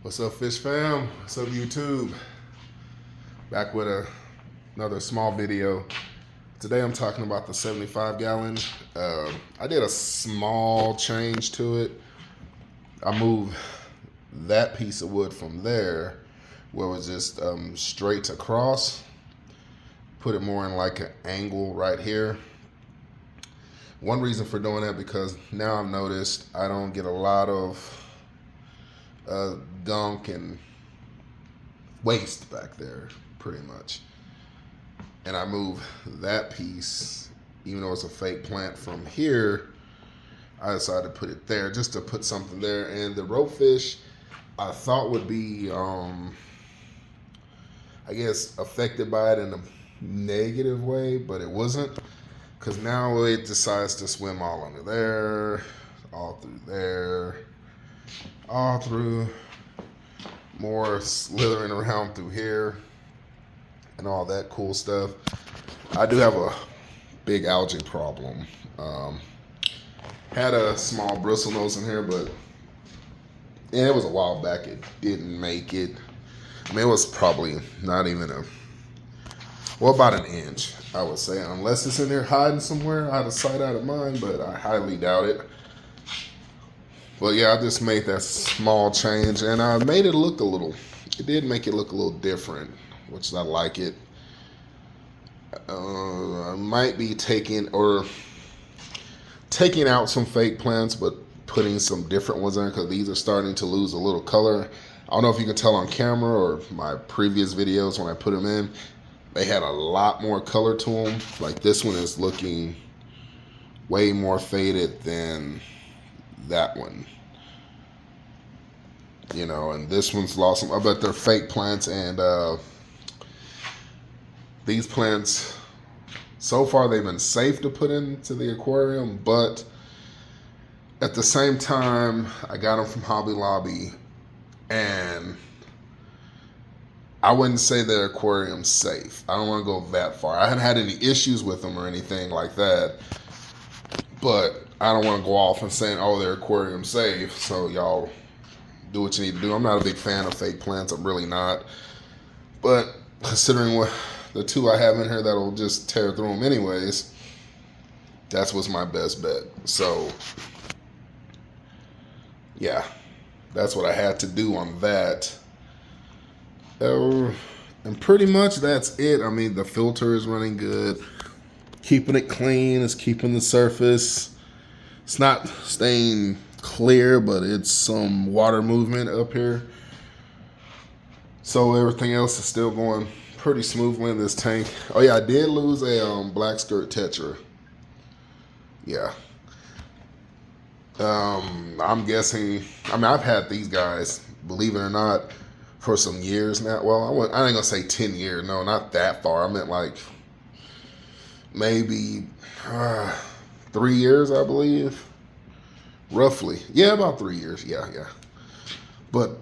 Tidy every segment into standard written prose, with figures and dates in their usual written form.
What's up, fish fam? What's up, YouTube? Back with another small video. Today I'm talking about the 75 gallon. I did a small change to it. I moved that piece of wood from there, where it was just straight across. Put it more in like an angle right here. One reason for doing that, because now I've noticed I don't get a lot of gunk and waste back there, pretty much. And I move that piece, even though it's a fake plant, from here. I decided to put it there just to put something there. And the ropefish I thought would be, I guess, affected by it in a negative way, but it wasn't, because now it decides to swim all under there, all through there, all through, more slithering around through here, and all that cool stuff. I do have a big algae problem. Had a small bristlenose in here, but it was a while back. It didn't make it. I mean, it was probably not even about an inch, I would say, unless it's in there hiding somewhere out of sight, out of mind, but I highly doubt it. But yeah, I just made that small change, and I made it look it did make it look a little different, which I like it. I might be taking out some fake plants, but putting some different ones in, because these are starting to lose a little color. I don't know if you can tell on camera or my previous videos when I put them in. They had a lot more color to them. Like, this one is looking way more faded than that one. You know, and this one's lost some. I bet they're fake plants, and these plants, so far they've been safe to put into the aquarium, but at the same time, I got them from Hobby Lobby, and I wouldn't say the aquarium's safe. I don't want to go that far. I haven't had any issues with them or anything like that, but I don't want to go off and saying, oh, their aquarium's safe, so y'all do what you need to do. I'm not a big fan of fake plants. I'm really not. But considering what the two I have in here that'll just tear through them anyways, that's what's my best bet. So yeah, that's what I had to do on that. And pretty much that's it. I mean, the filter is running good. Keeping it clean. It's keeping the surface. It's not staying clear, but it's some water movement up here. So everything else is still going pretty smoothly in this tank. Oh yeah, I did lose a black skirt tetra. Yeah. I'm guessing, I mean, I've had these guys, believe it or not, for some years now. Well, I ain't gonna say 10 years. No, not that far. I meant like maybe 3 years, I believe. Roughly. Yeah, about 3 years. Yeah. But,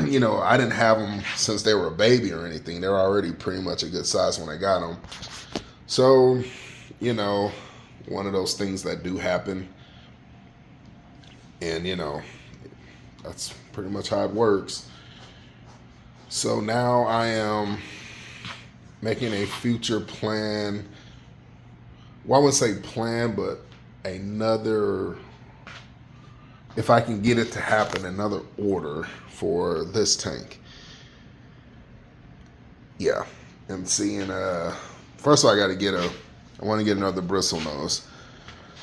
you know, I didn't have them since they were a baby or anything. They were already pretty much a good size when I got them. So, you know, one of those things that do happen. And, you know, that's pretty much how it works. So now I am making a future plan. Well, I wouldn't say plan, but another, if I can get it to happen, another order for this tank. Yeah. And seeing, first of all, I want to get another bristle nose.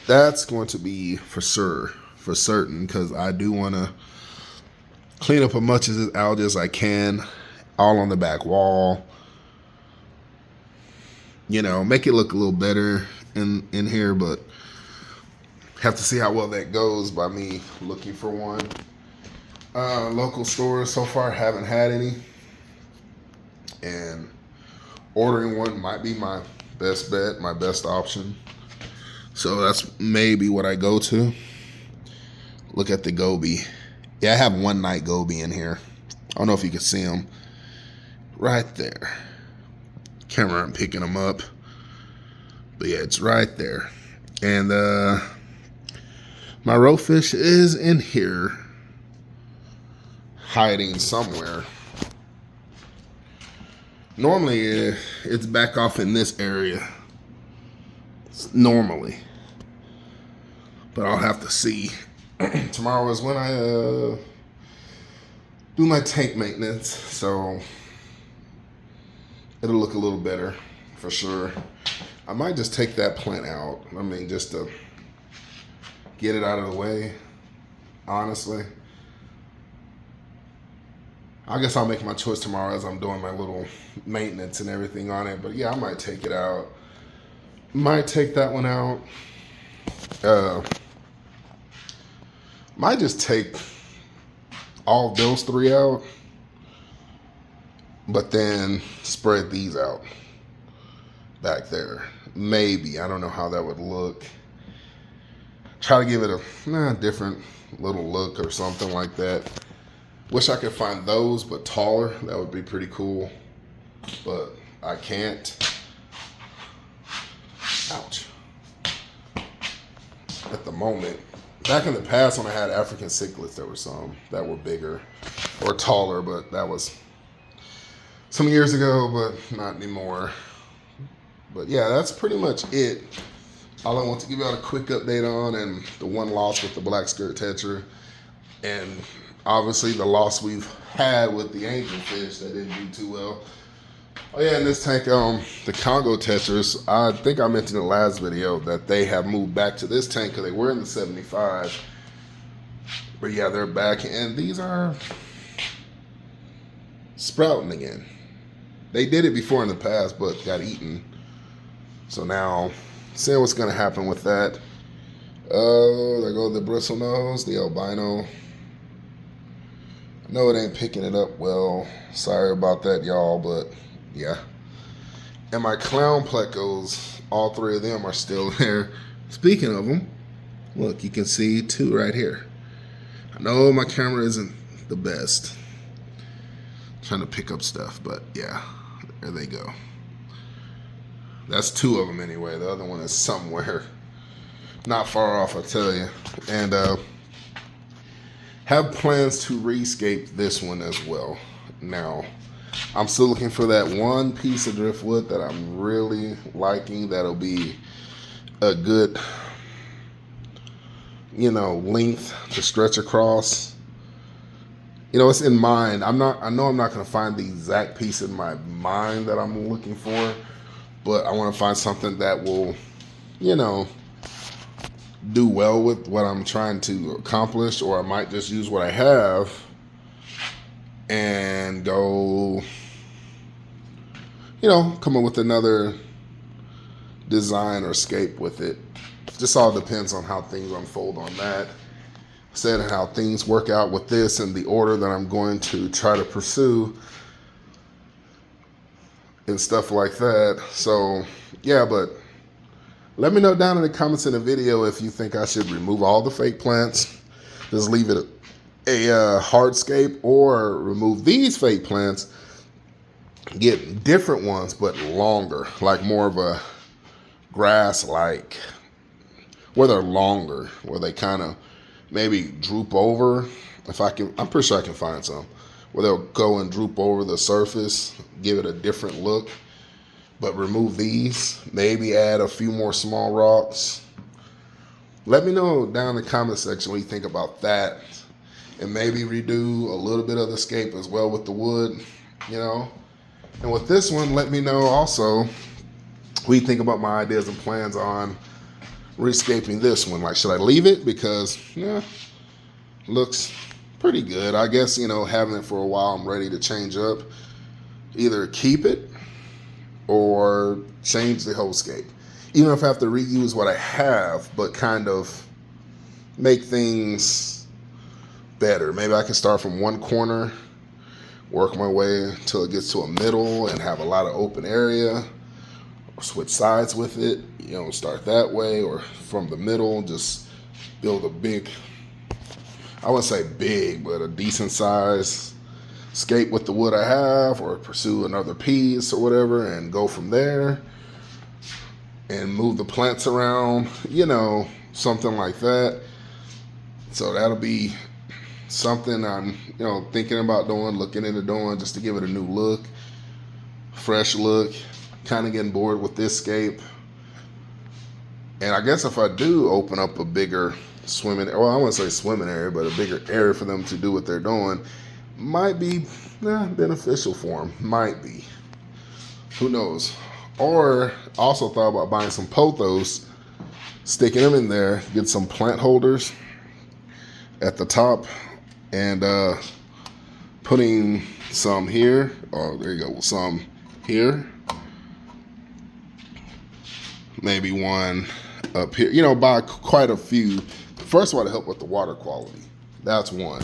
That's going to be for certain, because I do want to clean up as much of this algae as I can, all on the back wall. You know, make it look a little better in here, but have to see how well that goes by me looking for one. Local stores so far haven't had any, and ordering one might be my best bet, my best option. So that's maybe what I go to. Look at the goby. Yeah, I have one night goby in here. I don't know if you can see them. Right there. Camera aren't picking them up. But yeah, it's right there. And my ropefish is in here. hiding somewhere. Normally, it's back off in this area. Normally. But I'll have to see. Tomorrow is when I do my tank maintenance, so it'll look a little better for sure. I might just take that plant out. I mean, just to get it out of the way, honestly. I guess I'll make my choice tomorrow as I'm doing my little maintenance and everything on it. But yeah, I might take it out. Might take that one out. Might just take all those 3 out, but then spread these out back there. Maybe. I don't know how that would look. Try to give it a different little look or something like that. Wish I could find those, but taller. That would be pretty cool. But I can't. Ouch. At the moment. Back in the past when I had African cichlids, there were some that were bigger or taller, but that was some years ago, but not anymore. But yeah, that's pretty much it. All I want to give you all a quick update on, and the one loss with the black skirt tetra, and obviously the loss we've had with the angelfish that didn't do too well. Oh yeah, in this tank, the Congo tetras, I think I mentioned in the last video that they have moved back to this tank because they were in the 75. But yeah, they're back, and these are sprouting again. They did it before in the past, but got eaten. So now, seeing what's going to happen with that. Oh, there goes the bristle nose, the albino. I know it ain't picking it up well. Sorry about that, y'all, but yeah. And my clown plecos, all 3 of them are still there. Speaking of them, look, you can see 2 right here. I know my camera isn't the best. Trying to pick up stuff, but yeah, there they go. That's 2 of them anyway. The other one is somewhere not far off, I tell you. And have plans to rescape this one as well. Now, I'm still looking for that one piece of driftwood that I'm really liking. That'll be a good, length to stretch across. It's in mind. I know I'm not going to find the exact piece in my mind that I'm looking for, but I want to find something that will, do well with what I'm trying to accomplish, or I might just use what I have and go, come up with another design or scape with it. Just all depends on how things unfold on that. Said and how things work out with this and the order that I'm going to try to pursue and stuff like that. So yeah, but let me know down in the comments in the video if you think I should remove all the fake plants, just leave it a hardscape, or remove these fake plants, get different ones but longer, like more of a grass, like where they're longer, where they kind of maybe droop over. I'm pretty sure I can find some where they'll go and droop over the surface, give it a different look. But remove these, maybe add a few more small rocks. Let me know down in the comment section what you think about that. And maybe redo a little bit of the scape as well with the wood, And with this one, let me know also what you think about my ideas and plans on rescaping this one. Like, should I leave it? Because, looks pretty good. I guess, having it for a while, I'm ready to change up. Either keep it or change the whole scape. Even if I have to reuse what I have, but kind of make things better. Maybe I can start from one corner, work my way until it gets to a middle and have a lot of open area, or switch sides with it, start that way, or from the middle, just build a big, I wouldn't say big, but a decent size scape with the wood I have, or pursue another piece or whatever and go from there and move the plants around, something like that. So that'll be something I'm, thinking about doing, looking into doing, just to give it a new look, fresh look. Kind of getting bored with this scape. And I guess if I do open up a bigger swimming, well, I wouldn't say swimming area, but a bigger area for them to do what they're doing, might be beneficial for them. Might be. Who knows? Or also thought about buying some pothos, sticking them in there, get some plant holders at the top, and putting some here. Oh, there you go. Some here. Maybe one up here. Buy quite a few. First of all, to help with the water quality. That's one.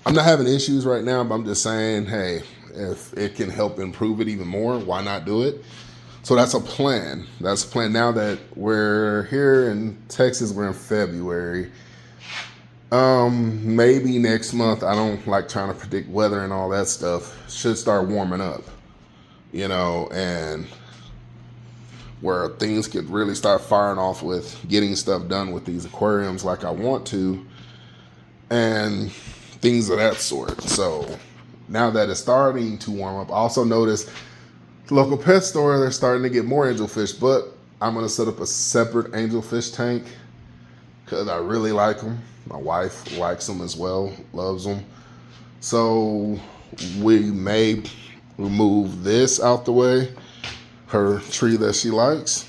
I'm not having issues right now, but I'm just saying, hey, if it can help improve it even more, why not do it? So that's a plan. That's a plan. Now that we're here in Texas, we're in February. Maybe next month, I don't like trying to predict weather and all that stuff, should start warming up, and where things could really start firing off with getting stuff done with these aquariums like I want to, and things of that sort. So now that it's starting to warm up, I also noticed the local pet store, they're starting to get more angelfish, but I'm going to set up a separate angelfish tank because I really like them. My wife likes them as well, loves them. So we may remove this out the way, her tree that she likes,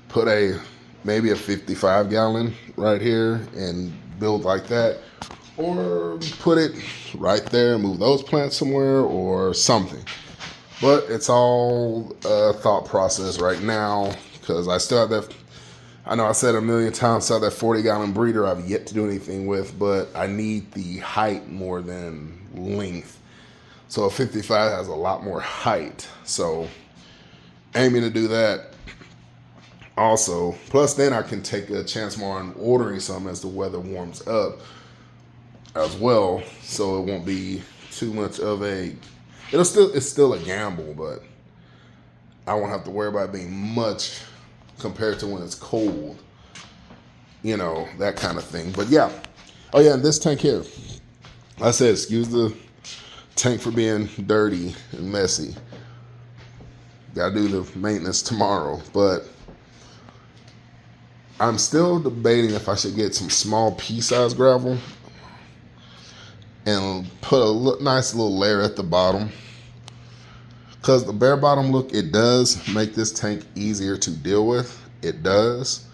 put maybe a 55 gallon right here and build like that, or put it right there and move those plants somewhere or something. But it's all a thought process right now, because I still have that, I know I said a million times, still have that 40 gallon breeder I've yet to do anything with, but I need the height more than length. So a 55 has a lot more height. So aiming to do that also. Plus then I can take a chance more on ordering some as the weather warms up as well. So it won't be too much of it's still a gamble, but I won't have to worry about it being much compared to when it's cold, that kind of thing. But yeah. Oh yeah, and this tank here, I said, excuse the tank for being dirty and messy. Gotta do the maintenance tomorrow, but I'm still debating if I should get some small pea-sized gravel and put a nice little layer at the bottom. Because the bare bottom look, it does make this tank easier to deal with. It does.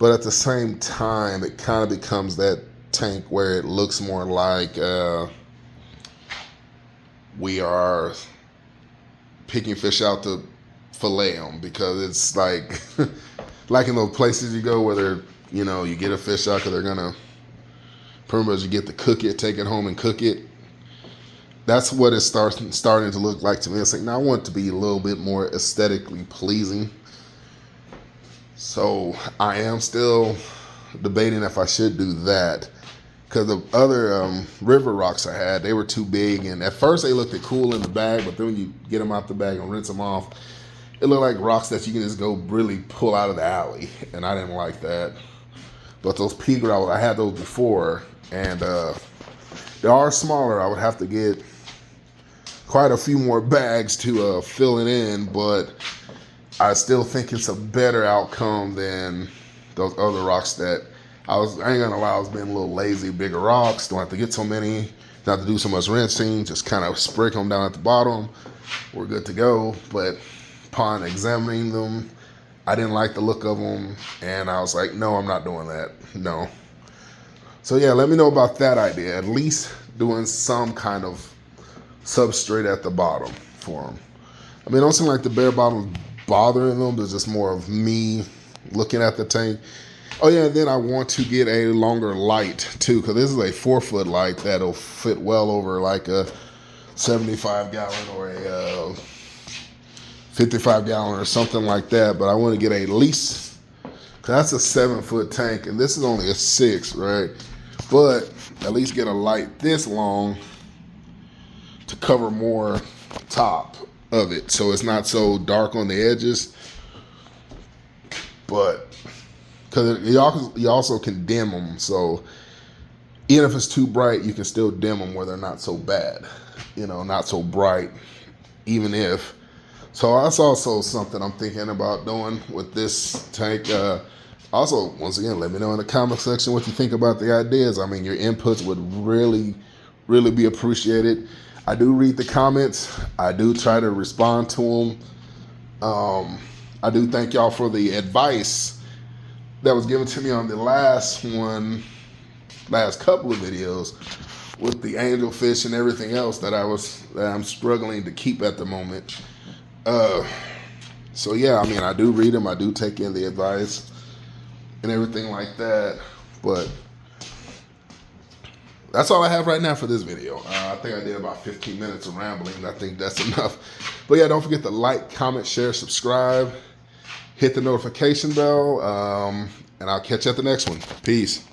But at the same time, it kind of becomes that tank where it looks more like we are picking fish out to fillet them, because it's like like in those places you go where they're, you get a fish out because they're gonna pretty much, you get to cook it, take it home and cook it. That's what it's starting to look like to me. It's like, now I want it to be a little bit more aesthetically pleasing. So I am still debating if I should do that, because the other river rocks I had, they were too big, and at first they looked cool in the bag, but then when you get them out the bag and rinse them off, it looked like rocks that you can just go really pull out of the alley, and I didn't like that. But those pea gravels, I had those before, and they are smaller. I would have to get quite a few more bags to fill it in, but I still think it's a better outcome than those other rocks that I ain't gonna lie, I was being a little lazy. Bigger rocks, don't have to get so many, not to do so much rinsing, just kind of sprinkle them down at the bottom. We're good to go. But upon examining them, I didn't like the look of them, and I was like, no, I'm not doing that. No. So yeah, let me know about that idea. At least doing some kind of substrate at the bottom for them. I mean, it don't seem like the bare bottom bothering them. There's just more of me looking at the tank. Oh yeah, and then I want to get a longer light too, because this is a 4-foot light that'll fit well over like a 75 gallon or a 55 gallon or something like that. But I want to get at least, because that's a 7-foot tank and this is only a 6, right? But at least get a light this long to cover more top of it, so it's not so dark on the edges. But because you also can dim them, so even if it's too bright, you can still dim them where they're not so bad, you know, not so bright, even if. So that's also something I'm thinking about doing with this tank. Also, once again, let me know in the comment section what you think about the ideas. I mean, your inputs would really, really be appreciated. I do read the comments. I do try to respond to them. I do thank y'all for the advice that was given to me on the last couple of videos with the angelfish and everything else that I'm struggling to keep at the moment. So yeah, I mean, I do read them. I do take in the advice and everything like that. But that's all I have right now for this video. I think I did about 15 minutes of rambling. I think that's enough. But yeah, don't forget to like, comment, share, subscribe, hit the notification bell, and I'll catch you at the next one. Peace.